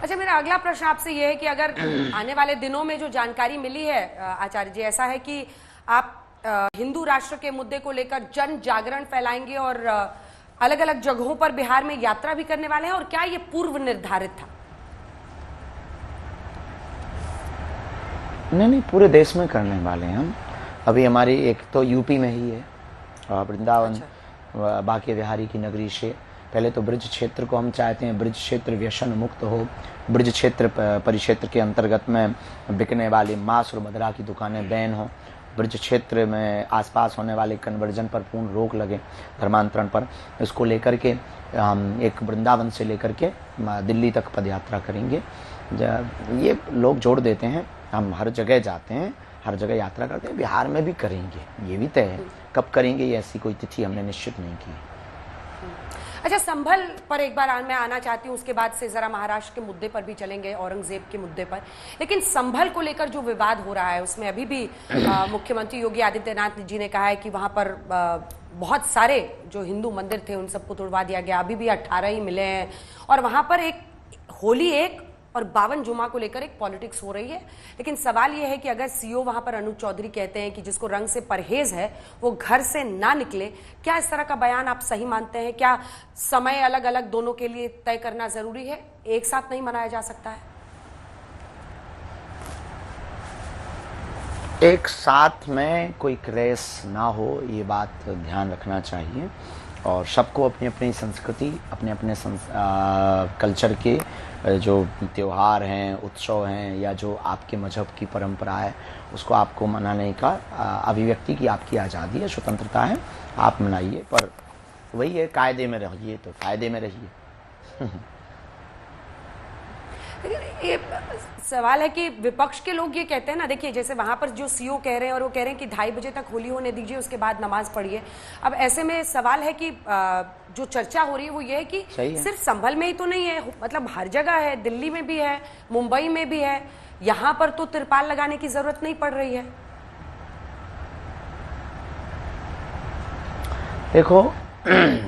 अच्छा, मेरा अगला प्रश्न आपसे यह है कि अगर आने वाले दिनों में जो जानकारी मिली है आचार्य जी, ऐसा है कि आप हिंदू राष्ट्र के मुद्दे को लेकर जन जागरण फैलाएंगे और अलग अलग जगहों पर बिहार में यात्रा भी करने वाले हैं, और क्या ये पूर्व निर्धारित था? नहीं, पूरे देश में करने वाले हैं हम। अभी हमारी एक तो यूपी में ही है, वृंदावन। अच्छा। बाकी बिहारी की नगरी से पहले तो ब्रज क्षेत्र को हम चाहते हैं ब्रज क्षेत्र व्यसन मुक्त हो। ब्रज क्षेत्र परिक्षेत्र के अंतर्गत में बिकने वाली मांस और मदिरा की दुकानें बैन हो। ब्रज क्षेत्र में आसपास होने वाले कन्वर्जन पर पूर्ण रोक लगे, धर्मांतरण पर। इसको लेकर के हम एक वृंदावन से लेकर के दिल्ली तक पदयात्रा करेंगे। ये लोग जोड़ देते हैं, हम हर जगह जाते हैं, हर जगह यात्रा करते हैं। बिहार में भी करेंगे, ये भी तय है। कब करेंगे ये ऐसी कोई तिथि हमने निश्चित नहीं की। अच्छा, संभल पर एक बार मैं आना चाहती हूँ, उसके बाद से जरा महाराष्ट्र के मुद्दे पर भी चलेंगे, औरंगजेब के मुद्दे पर। लेकिन संभल को लेकर जो विवाद हो रहा है उसमें अभी भी मुख्यमंत्री योगी आदित्यनाथ जी ने कहा है कि वहां पर बहुत सारे जो हिंदू मंदिर थे उन सबको तोड़वा दिया गया, अभी भी 18 ही मिले हैं, और वहां पर एक होली एक और 52 जुमा को लेकर एक पॉलिटिक्स हो रही है। लेकिन सवाल यह है कि अगर सीओ वहां पर अनुज चौधरी कहते हैं कि जिसको रंग से परहेज है वो घर से ना निकले, क्या इस तरह का बयान आप सही मानते हैं? क्या समय अलग अलग दोनों के लिए तय करना जरूरी है, एक साथ नहीं मनाया जा सकता है? एक साथ में कोई क्लेश ना हो, ये बात ध्यान रखना चाहिए। और सबको अपनी अपनी संस्कृति, अपने अपने कल्चर के जो त्यौहार हैं, उत्सव हैं, या जो आपके मजहब की परंपरा है, उसको आपको मनाने का अभिव्यक्ति की आपकी आज़ादी है, स्वतंत्रता है, आप मनाइए। पर वही है, कायदे में रहिए तो कायदे में रहिए। ये सवाल है कि विपक्ष के लोग ये कहते हैं ना, देखिए जैसे वहां पर जो सीओ कह रहे हैं और वो कह रहे हैं कि 2:30 बजे तक होली होने दीजिए, उसके बाद नमाज पढ़िए। अब ऐसे में सवाल है कि जो चर्चा हो रही है वो ये है कि सिर्फ संभल में ही तो नहीं है, मतलब हर जगह है, दिल्ली में भी है, मुंबई में भी है, यहाँ पर तो तिरपाल लगाने की जरूरत नहीं पड़ रही है। देखो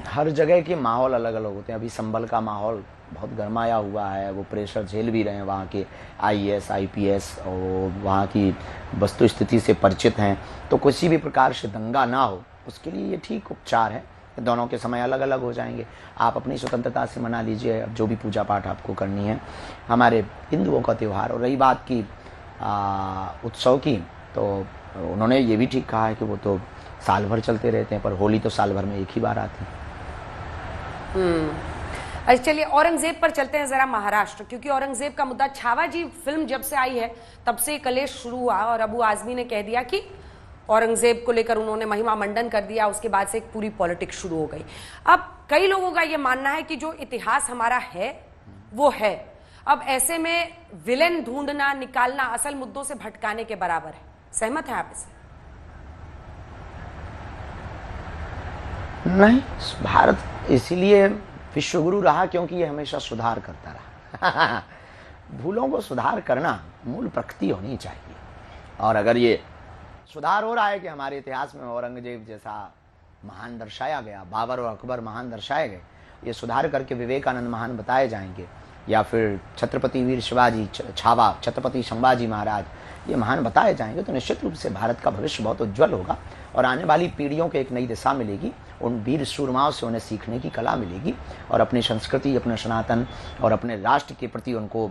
हर जगह के माहौल अलग अलग होते हैं। अभी संभल का माहौल बहुत गरमाया हुआ है, वो प्रेशर झेल भी रहे हैं वहाँ के आईएएस आईपीएस, और वहाँ की वस्तु स्थिति से परिचित हैं। तो किसी भी प्रकार से दंगा ना हो, उसके लिए ये ठीक उपचार है। दोनों के समय अलग अलग हो जाएंगे, आप अपनी स्वतंत्रता से मना लीजिए जो भी पूजा पाठ आपको करनी है, हमारे हिंदुओं का त्यौहार। और रही बात की उत्सव की, तो उन्होंने ये भी ठीक कहा है कि वो तो साल भर चलते रहते हैं, पर होली तो साल भर में एक ही बार आती है। अच्छा, चलिए औरंगजेब पर चलते हैं जरा, महाराष्ट्र। क्योंकि औरंगजेब का मुद्दा, छावा जी फिल्म जब से आई है तब से कलेश शुरू हुआ, और अबू आजमी ने कह दिया कि औरंगजेब को लेकर उन्होंने महिमा मंडन कर दिया, उसके बाद से एक पूरी पॉलिटिक्स शुरू हो गई। अब कई लोगों का यह मानना है कि जो इतिहास हमारा है वो है, अब ऐसे में विलेन ढूंढना, निकालना असल मुद्दों से भटकाने के बराबर है। सहमत है आप इससे? नहीं, भारत इसीलिए विश्वगुरु रहा क्योंकि ये हमेशा सुधार करता रहा। भूलों को सुधार करना मूल प्रकृति होनी चाहिए। और अगर ये सुधार हो रहा है कि हमारे इतिहास में औरंगजेब जैसा महान दर्शाया गया, बाबर और अकबर महान दर्शाए गए, ये सुधार करके विवेकानंद महान बताए जाएंगे, या फिर छत्रपति वीर शिवाजी, छावा, छत्रपति संभाजी महाराज, ये महान बताए जाएंगे, तो निश्चित रूप से भारत का भविष्य बहुत उज्जवल होगा और आने वाली पीढ़ियों को एक नई दिशा मिलेगी। उन वीर सूरमाओं से उन्हें सीखने की कला मिलेगी और अपनी संस्कृति, अपने सनातन और अपने राष्ट्र के प्रति उनको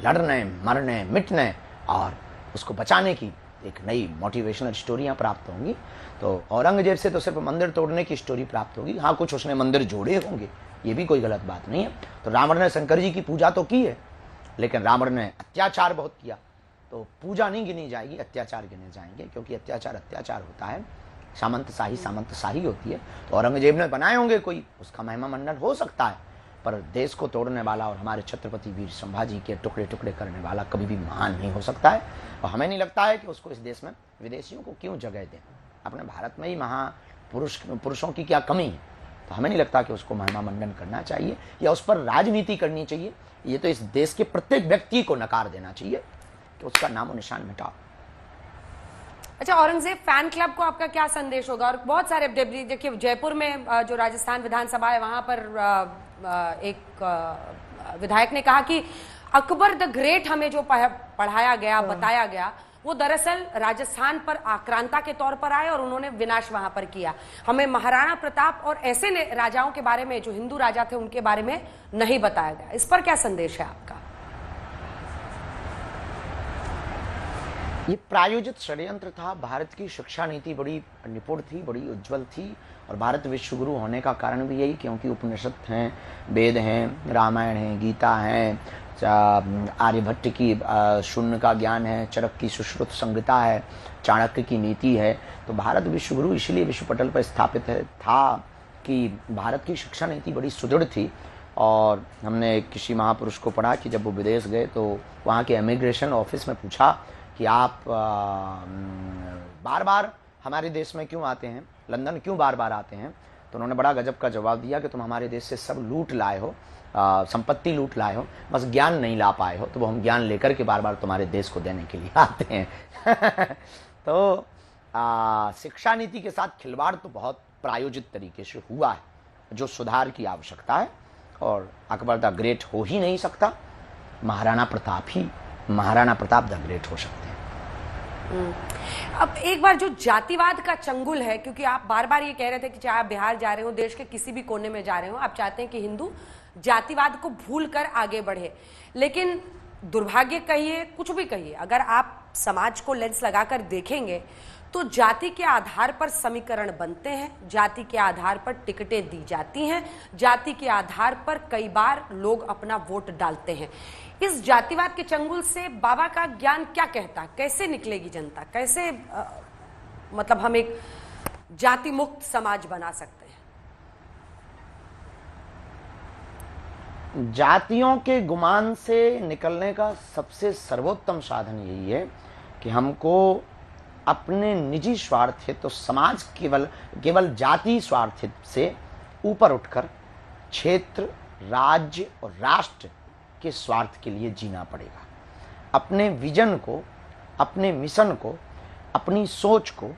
लड़ने, मरने, मिटने और उसको बचाने की एक नई मोटिवेशनल स्टोरियाँ प्राप्त होंगी। तो औरंगजेब से तो सिर्फ मंदिर तोड़ने की स्टोरी प्राप्त होगी। हाँ, कुछ उसने मंदिर जोड़े होंगे, ये भी कोई गलत बात नहीं है। तो रावण ने शंकर जी की पूजा तो की है, लेकिन रावण ने अत्याचार बहुत किया, तो पूजा नहीं गिनी जाएगी, अत्याचार गिने जाएंगे, क्योंकि अत्याचार अत्याचार होता है, सामंतशाही होती है। तो औरंगजेब ने बनाए होंगे कोई, उसका महिमा मंडन हो सकता है, पर देश को तोड़ने वाला और हमारे छत्रपति वीर संभाजी के टुकड़े टुकड़े करने वाला कभी भी महान नहीं हो सकता है। और हमें नहीं लगता है कि उसको इस देश में विदेशियों को क्यों जगह दें। अपने भारत में ही महापुरुषों की क्या कमी है। तो हमें नहीं लगता कि उसको महिमा मंडन करना चाहिए या उस पर राजनीति करनी चाहिए। ये तो इस देश के प्रत्येक व्यक्ति को नकार देना चाहिए कि उसका नामो निशान मिटाओ। अच्छा, औरंगजेब फैन क्लब को आपका क्या संदेश होगा? और बहुत सारे देखिए, जयपुर में जो राजस्थान विधानसभा है वहां पर एक विधायक ने कहा कि अकबर द ग्रेट हमें जो पढ़ाया गया, बताया गया, वो दरअसल राजस्थान पर आक्रांता के तौर पर आए और उन्होंने विनाश वहां पर किया। हमें महाराणा प्रताप और ऐसे राजाओं के बारे में, जो हिंदू राजा थे, उनके बारे में नहीं बताया गया। इस पर क्या संदेश है आपका? ये प्रायोजित षड्यंत्र था। भारत की शिक्षा नीति बड़ी निपुण थी, बड़ी उज्जवल थी, और भारत विश्व गुरु होने का कारण भी यही, क्योंकि उपनिषद हैं, वेद हैं, रामायण है, गीता है, आर्यभट्ट की शून्य का ज्ञान है, चरक की सुश्रुत संहिता है, चाणक्य की नीति है। तो भारत विश्व गुरु इसलिए विश्व पटल पर स्थापित था कि भारत की शिक्षा नीति बड़ी सुदृढ़ थी। और हमने किसी महापुरुष को पढ़ा कि जब वो विदेश गए तो वहाँ के इमिग्रेशन ऑफिस में पूछा कि आप बार बार हमारे देश में क्यों आते हैं, लंदन क्यों बार बार आते हैं? तो उन्होंने बड़ा गजब का जवाब दिया कि तुम हमारे देश से सब लूट लाए हो, संपत्ति लूट लाए हो, बस ज्ञान नहीं ला पाए हो। तो वो हम ज्ञान लेकर के बार बार तुम्हारे देश को देने के लिए आते हैं। तो शिक्षा नीति के साथ खिलवाड़ तो बहुत प्रायोजित तरीके से हुआ है, जो सुधार की आवश्यकता है। और अकबर द ग्रेट हो ही नहीं सकता, महाराणा प्रताप द ग्रेट हो सकते हैं। अब एक बार जो जातिवाद का चंगुल है, क्योंकि आप बार बार ये कह रहे थे कि चाहे आप बिहार जा रहे हो, देश के किसी भी कोने में जा रहे हो, आप चाहते हैं कि हिंदू जातिवाद को भूल कर आगे बढ़े। लेकिन दुर्भाग्य कहिए, कुछ भी कहिए, अगर आप समाज को लेंस लगाकर देखेंगे तो जाति के आधार पर समीकरण बनते हैं, जाति के आधार पर टिकटें दी जाती हैं, जाति के आधार पर कई बार लोग अपना वोट डालते हैं। इस जातिवाद के चंगुल से बाबा का ज्ञान क्या कहता? कैसे निकलेगी जनता? कैसे मतलब हम एक जाति मुक्त समाज बना सकते हैं? जातियों के गुमान से निकलने का सबसे सर्वोत्तम साधन यही है कि हमको अपने निजी स्वार्थ तो समाज केवल जाति स्वार्थ से ऊपर उठकर क्षेत्र, राज्य और राष्ट्र के स्वार्थ के लिए जीना पड़ेगा। अपने विजन को, अपने मिशन को, अपनी सोच को,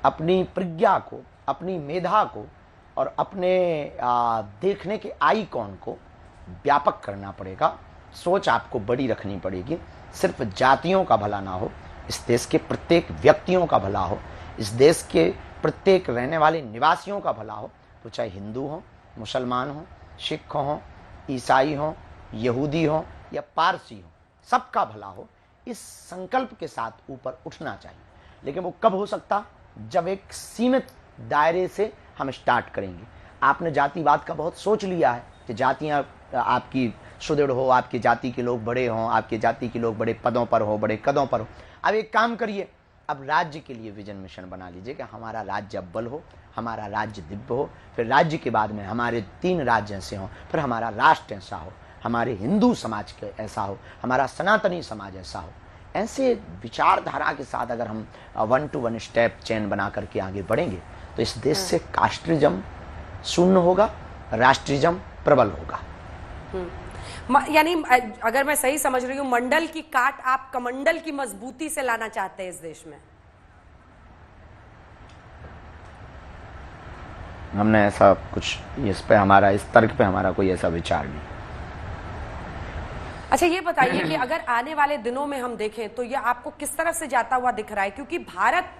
अपनी प्रज्ञा को, अपनी मेधा को और अपने देखने के आइकॉन को व्यापक करना पड़ेगा। सोच आपको बड़ी रखनी पड़ेगी। सिर्फ जातियों का भला ना हो, इस देश के प्रत्येक व्यक्तियों का भला हो, इस देश के प्रत्येक रहने वाले निवासियों का भला हो। तो चाहे हिंदू हो, मुसलमान हो, सिख हो, ईसाई हो, यहूदी हो या पारसी हो, सबका भला हो, इस संकल्प के साथ ऊपर उठना चाहिए। लेकिन वो कब हो सकता? जब एक सीमित दायरे से हम स्टार्ट करेंगे। आपने जातिवाद का बहुत सोच लिया है कि जातियां आपकी सुदृढ़ हो, आपकी जाति के लोग बड़े हों, आपकी जाति के लोग बड़े पदों पर हो, बड़े कदों पर हो। अब एक काम करिए, अब राज्य के लिए विजन मिशन बना लीजिए कि हमारा राज्य अव्वल हो, हमारा राज्य दिव्य हो, फिर राज्य के बाद में हमारे 3 राज्य ऐसे हों, फिर हमारा राष्ट्र ऐसा हो, हमारे हिंदू समाज के ऐसा हो, हमारा सनातनी समाज ऐसा हो। ऐसे विचारधारा के साथ अगर हम 1 to 1 स्टेप चेन बना करके आगे बढ़ेंगे तो इस देश से कास्ट्रिज्म शून्य होगा, राष्ट्रिज्म प्रबल होगा। यानी अगर मैं सही समझ रही हूँ, मंडल की काट आप कमंडल की मजबूती से लाना चाहते हैं इस देश में? हमने ऐसा कुछ, इस पे हमारा, इस तर्क पे हमारा कोई ऐसा विचार नहीं। अच्छा, ये बताइए कि अगर आने वाले दिनों में हम देखें तो ये आपको किस तरह से जाता हुआ दिख रहा है? क्योंकि भारत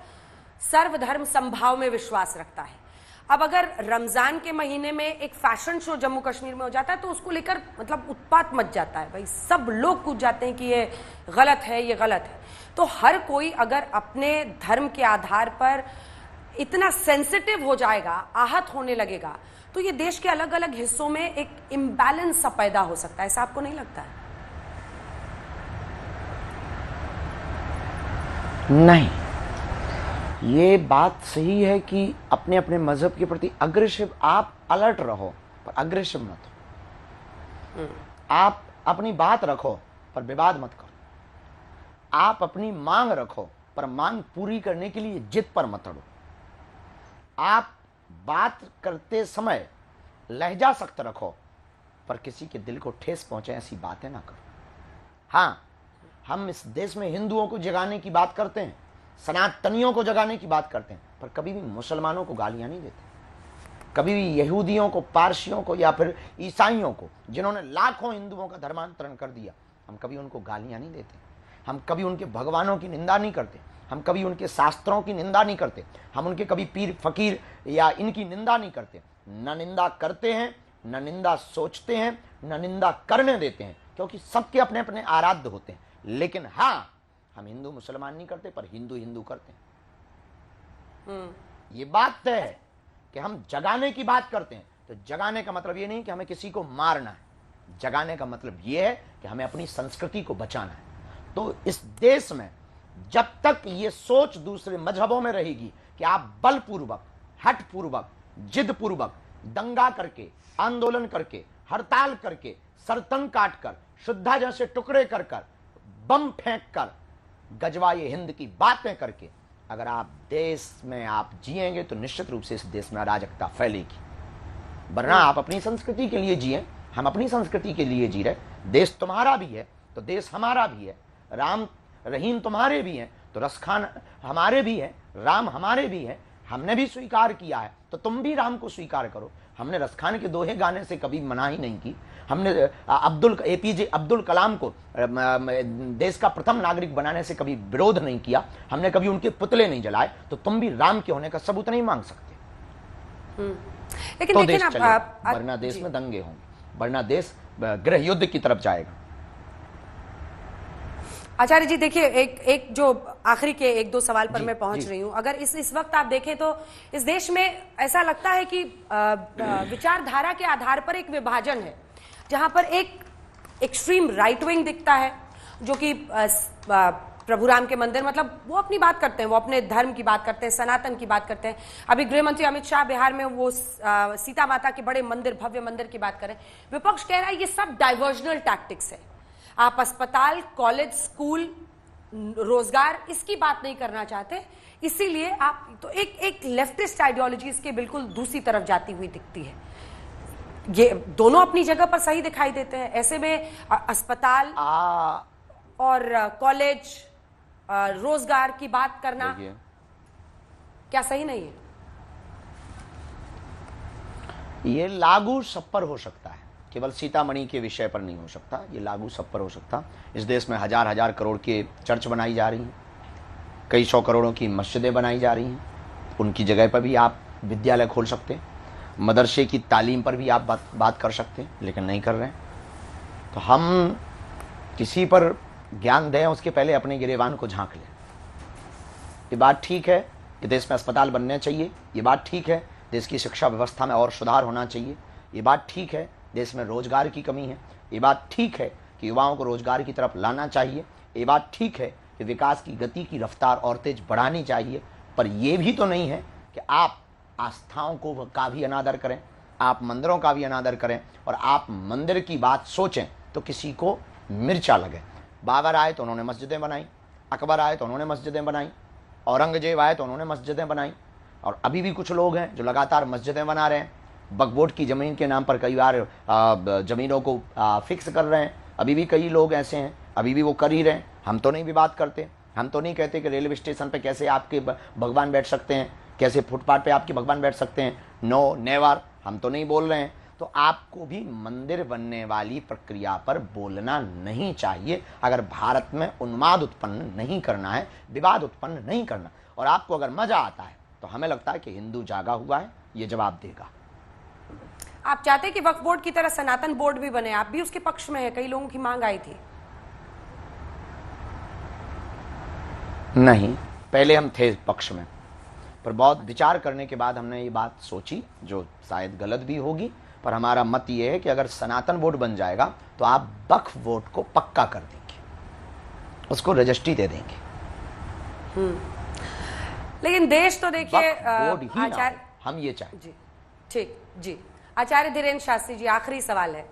सर्वधर्म संभाव में विश्वास रखता है। अब अगर रमजान के महीने में एक फैशन शो जम्मू कश्मीर में हो जाता है तो उसको लेकर मतलब उत्पात मच जाता है, भाई सब लोग पूछ जाते हैं कि ये गलत है, ये गलत है। तो हर कोई अगर अपने धर्म के आधार पर इतना सेंसिटिव हो जाएगा, आहत होने लगेगा, तो ये देश के अलग अलग हिस्सों में एक इम्बैलेंस सा पैदा हो सकता है। ऐसा आपको नहीं लगता है? नहीं, ये बात सही है कि अपने अपने मजहब के प्रति अग्रेसिव, आप अलर्ट रहो पर अग्रेसिव मत हो। आप अपनी बात रखो पर विवाद मत करो। आप अपनी मांग रखो पर मांग पूरी करने के लिए जिद पर मत अड़ो। आप बात करते समय लहजा सख्त रखो, पर किसी के दिल को ठेस पहुंचे ऐसी बातें ना करो। हाँ, हम इस देश में हिंदुओं को जगाने की बात करते हैं, सनातनियों को जगाने की बात करते हैं, पर कभी भी मुसलमानों को गालियां नहीं देते। कभी भी यहूदियों को, पारसियों को या फिर ईसाइयों को, जिन्होंने लाखों हिंदुओं का धर्मांतरण कर दिया, हम कभी उनको गालियां नहीं देते। हम कभी उनके भगवानों की निंदा नहीं करते, हम कभी उनके शास्त्रों की निंदा नहीं करते, हम उनके कभी पीर फकीर या इनकी निंदा नहीं करते। न निंदा करते हैं, न निंदा सोचते हैं, न निंदा करने देते हैं, क्योंकि सबके अपने अपने आराध्य होते हैं। लेकिन हाँ, हम हिंदू मुसलमान नहीं करते, पर हिंदू हिंदू करते हैं। ये बात तय है कि हम जगाने की बात करते हैं, तो जगाने का मतलब ये नहीं कि हमें किसी को मारना है, जगाने का मतलब ये है कि हमें अपनी संस्कृति को बचाना है। तो इस देश में जब तक ये सोच दूसरे मजहबों में रहेगी कि आप बलपूर्वक, हठपूर्वक, जिदपूर्वक, दंगा करके, आंदोलन करके, हड़ताल करके, सरतन काट कर, शुद्धा जैसे टुकड़े कर कर, बम फेंक कर, गजवाए हिंद की बातें करके अगर आप देश में आप जिएंगे तो निश्चित रूप से इस देश में अराजकता फैलेगी। वरना आप अपनी संस्कृति के लिए जिए, हम अपनी संस्कृति के लिए जी रहे। देश तुम्हारा भी है तो देश हमारा भी है, राम रहीम तुम्हारे भी हैं तो रसखान हमारे भी है, राम हमारे भी है। हमने भी स्वीकार किया है तो तुम भी राम को स्वीकार करो। हमने रसखान के दोहे गाने से कभी मना ही नहीं की। हमने APJ अब्दुल कलाम को देश का प्रथम नागरिक बनाने से कभी विरोध नहीं किया। हमने कभी उनके पुतले नहीं जलाए। तो तुम भी राम के होने का सबूत नहीं मांग सकते। लेकिन तो देश चलेगा, वरना देश में दंगे होंगे, वरना देश गृह युद्ध की तरफ जाएगा। आचार्य जी देखिए, एक जो आखिरी के एक दो सवाल पर मैं पहुंच रही हूं। अगर इस वक्त आप देखें तो इस देश में ऐसा लगता है कि विचारधारा के आधार पर एक विभाजन है, जहां पर एक एक्सट्रीम राइट विंग दिखता है जो कि प्रभु राम के मंदिर, मतलब वो अपनी बात करते हैं, वो अपने धर्म की बात करते हैं, सनातन की बात करते हैं। अभी गृह मंत्री अमित शाह बिहार में वो सीता माता के बड़े मंदिर, भव्य मंदिर की बात करें। विपक्ष कह रहा है ये सब डाइवर्जनल टैक्टिक्स है। आप अस्पताल, कॉलेज, स्कूल, रोजगार, इसकी बात नहीं करना चाहते, इसीलिए आप तो एक लेफ्टिस्ट आइडियोलॉजी इसके बिल्कुल दूसरी तरफ जाती हुई दिखती है। ये दोनों अपनी जगह पर सही दिखाई देते हैं। ऐसे में अस्पताल और कॉलेज, रोजगार की बात करना क्या सही नहीं है? ये लागू सब पर हो सकता है, केवल सीतामढ़ी के विषय पर नहीं हो सकता। ये लागू सब पर हो सकता। इस देश में हजार हजार करोड़ के चर्च बनाई जा रही हैं, कई सौ करोड़ों की मस्जिदें बनाई जा रही हैं। उनकी जगह पर भी आप विद्यालय खोल सकते हैं, मदरसे की तालीम पर भी आप बात कर सकते हैं, लेकिन नहीं कर रहे हैं। तो हम किसी पर ज्ञान दें उसके पहले अपने गिरेबान को झांक लें। ये बात ठीक है कि देश में अस्पताल बनने चाहिए, ये बात ठीक है देश की शिक्षा व्यवस्था में और सुधार होना चाहिए, ये बात ठीक है देश में रोजगार की कमी है, ये बात ठीक है कि युवाओं को रोजगार की तरफ लाना चाहिए, ये बात ठीक है कि विकास की गति की रफ्तार और तेज बढ़ानी चाहिए। पर यह भी तो नहीं है कि आप आस्थाओं को का भी अनादर करें, आप मंदिरों का भी अनादर करें, और आप मंदिर की बात सोचें तो किसी को मिर्चा लगे। बाबर आए तो उन्होंने मस्जिदें बनाई, अकबर आए तो उन्होंने मस्जिदें बनाई, औरंगजेब आए तो उन्होंने मस्जिदें बनाई, और अभी भी कुछ लोग हैं जो लगातार मस्जिदें बना रहे हैं। बकबोट की ज़मीन के नाम पर कई बार ज़मीनों को फिक्स कर रहे हैं। अभी भी कई लोग ऐसे हैं, अभी भी वो कर ही रहे हैं। हम तो नहीं विवाद करते, हम तो नहीं कहते कि रेलवे स्टेशन पे कैसे आपके भगवान बैठ सकते हैं, कैसे फुटपाथ पे आपके भगवान बैठ सकते हैं। नो नेवर, हम तो नहीं बोल रहे हैं। तो आपको भी मंदिर बनने वाली प्रक्रिया पर बोलना नहीं चाहिए अगर भारत में उन्माद उत्पन्न नहीं करना है, विवाद उत्पन्न नहीं करना। और आपको अगर मजा आता है तो हमें लगता है कि हिंदू जागा हुआ है, ये जवाब देगा। आप चाहते हैं कि वक्फ बोर्ड की तरह सनातन बोर्ड भी बने, आप भी उसके पक्ष में है? कई लोगों की मांग आई थी। नहीं, पहले हम थे पक्ष में, पर बहुत विचार करने के बाद हमने ये बात सोची, जो शायद गलत भी होगी, पर हमारा मत ये है कि अगर सनातन बोर्ड बन जाएगा तो आप वक्फ बोर्ड को पक्का कर देंगे, उसको रजिस्ट्री दे देंगे। लेकिन देश तो देखिए आचार्य, हम ये चाहें। जी ठीक जी। आचार्य धीरेन्द्र शास्त्री जी, आखिरी सवाल है।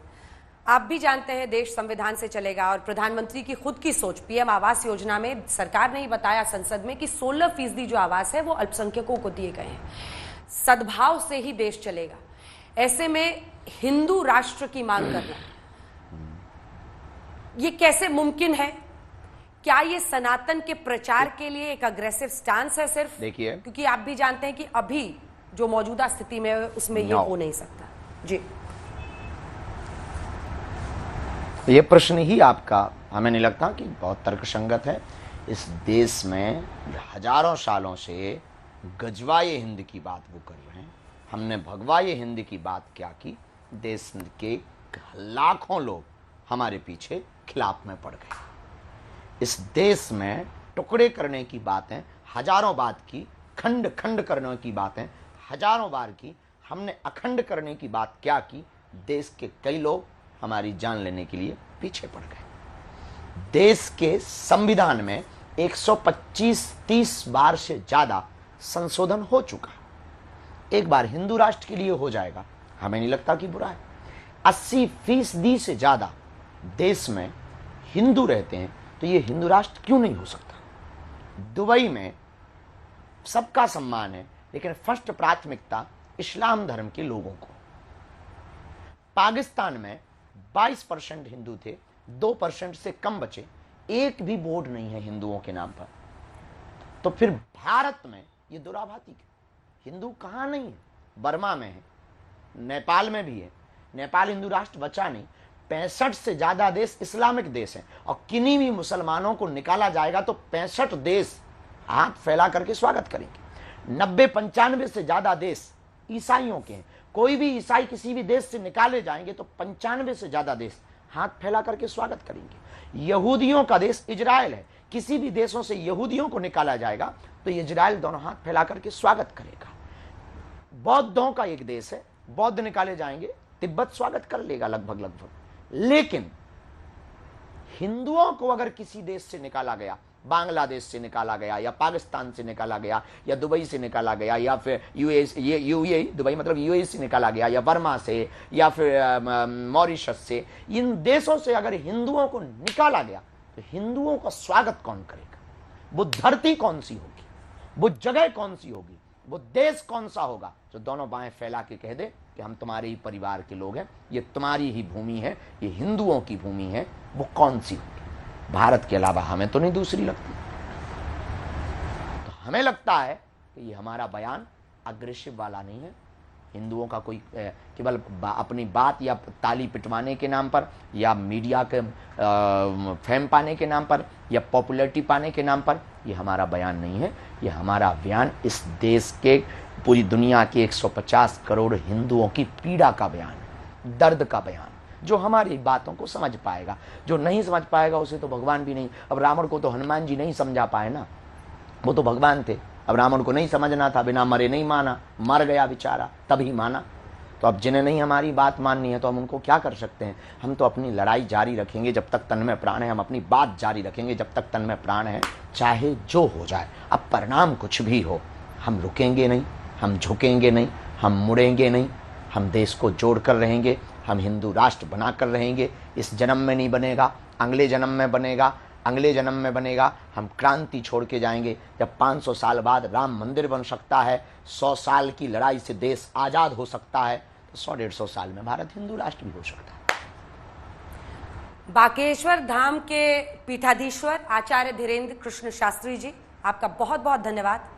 आप भी जानते हैं देश संविधान से चलेगा, और प्रधानमंत्री की खुद की सोच, पीएम आवास योजना में सरकार ने ही बताया संसद में कि 16% जो आवास है वो अल्पसंख्यकों को दिए गए हैं। सद्भाव से ही देश चलेगा। ऐसे में हिंदू राष्ट्र की मांग करना ये कैसे मुमकिन है? क्या ये सनातन के प्रचार के लिए एक अग्रेसिव स्टांस है सिर्फ? देखिए, क्योंकि आप भी जानते हैं कि अभी जो मौजूदा स्थिति में है उसमें ये हो नहीं सकता। जी, ये प्रश्न ही आपका हमें नहीं लगता कि बहुत तर्कसंगत है। इस देश में हजारों सालों से गजवाए हिंद की बात वो कर रहे हैं, हमने भगवाए हिंद की बात क्या की? देश के लाखों लोग हमारे पीछे खिलाफ में पड़ गए। इस देश में टुकड़े करने की बातें हजारों बात की, खंड खंड करने की बातें हजारों बार की, हमने अखंड करने की बात क्या की? देश के कई लोग हमारी जान लेने के लिए पीछे पड़ गए। देश के संविधान में 125-30 बार से ज्यादा संशोधन हो चुका। एक बार हिंदू राष्ट्र के लिए हो जाएगा, हमें नहीं लगता कि बुरा है। 80% से ज्यादा देश में हिंदू रहते हैं, तो ये हिंदू राष्ट्र क्यों नहीं हो सकता? दुबई में सबका सम्मान है, लेकिन फर्स्ट प्राथमिकता इस्लाम धर्म के लोगों को। पाकिस्तान में 22% हिंदू थे, 2% से कम बचे, एक भी बोर्ड नहीं है हिंदुओं के नाम पर। तो फिर भारत में ये दुराभाती हिंदू कहां नहीं है? बर्मा में है, नेपाल में भी है। नेपाल हिंदू राष्ट्र बचा नहीं। 65 से ज्यादा देश इस्लामिक देश हैं, और किन्हीं भी मुसलमानों को निकाला जाएगा तो 65 देश हाथ फैला करके स्वागत करेंगे। 90-95 से ज्यादा देश ईसाइयों के हैं। कोई भी ईसाई किसी भी देश से निकाले जाएंगे तो 95 से ज्यादा देश हाथ फैला करके स्वागत करेंगे। यहूदियों का देश इजराइल है, किसी भी देशों से यहूदियों को निकाला जाएगा तो इजराइल दोनों हाथ फैला करके स्वागत करेगा। बौद्धों का एक देश है, बौद्ध निकाले जाएंगे, तिब्बत स्वागत कर लेगा लगभग। लेकिन हिंदुओं को अगर किसी देश से निकाला गया, बांग्लादेश से निकाला गया, या पाकिस्तान से निकाला गया, या दुबई से निकाला गया, या फिर यूएई, दुबई मतलब यूएई से निकाला गया, या बर्मा से, या फिर मॉरिशस से, इन देशों से अगर हिंदुओं को निकाला गया तो हिंदुओं का स्वागत कौन करेगा? वो धरती कौन सी होगी? वो जगह कौन सी होगी? वो देश कौन सा होगा जो दोनों बाएं फैला के कह दे कि हम तुम्हारे ही परिवार के लोग हैं, ये तुम्हारी ही भूमि है, ये हिंदुओं की भूमि है? वो कौन सी होगी? भारत के अलावा हमें तो नहीं दूसरी लगती। तो हमें लगता है कि ये हमारा बयान अग्रेसिव वाला नहीं है। हिंदुओं का कोई केवल अपनी बात या ताली पिटवाने के नाम पर, या मीडिया के फेम पाने के नाम पर, या पॉपुलैरिटी पाने के नाम पर, ये हमारा बयान नहीं है। ये हमारा बयान इस देश के, पूरी दुनिया के 150 करोड़ हिंदुओं की पीड़ा का बयान है, दर्द का बयान। जो हमारी बातों को समझ पाएगा, जो नहीं समझ पाएगा उसे तो भगवान भी नहीं। अब रावण को तो हनुमान जी नहीं समझा पाए ना, वो तो भगवान थे। अब रावण को नहीं समझना था, बिना मरे नहीं माना, मर गया बेचारा, तभी माना। तो अब जिन्हें नहीं हमारी बात माननी है तो हम उनको क्या कर सकते हैं? हम तो अपनी लड़ाई जारी रखेंगे जब तक तन में प्राण है, हम अपनी बात जारी रखेंगे जब तक तन में प्राण है, चाहे जो हो जाए। अब परिणाम कुछ भी हो, हम रुकेंगे नहीं, हम झुकेंगे नहीं, हम मुड़ेंगे नहीं, हम देश को जोड़ कर रहेंगे, हम हिंदू राष्ट्र बना कर रहेंगे। इस जन्म में नहीं बनेगा, अगले जन्म में बनेगा, अगले जन्म में बनेगा। हम क्रांति छोड़ के जाएंगे। जब 500 साल बाद राम मंदिर बन सकता है, 100 साल की लड़ाई से देश आजाद हो सकता है, तो 100-150 साल में भारत हिंदू राष्ट्र भी हो सकता है। बागेश्वर धाम के पीठाधीश्वर आचार्य धीरेन्द्र कृष्ण शास्त्री जी, आपका बहुत बहुत धन्यवाद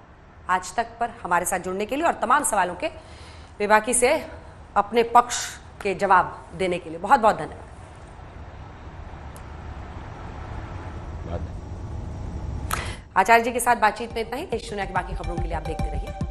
आज तक पर हमारे साथ जुड़ने के लिए और तमाम सवालों के बेबाकी से अपने पक्ष के जवाब देने के लिए बहुत बहुत धन्यवाद। आचार्य जी के साथ बातचीत में इतना ही। देश दुनिया की बाकी खबरों के लिए आप देखते रहिए।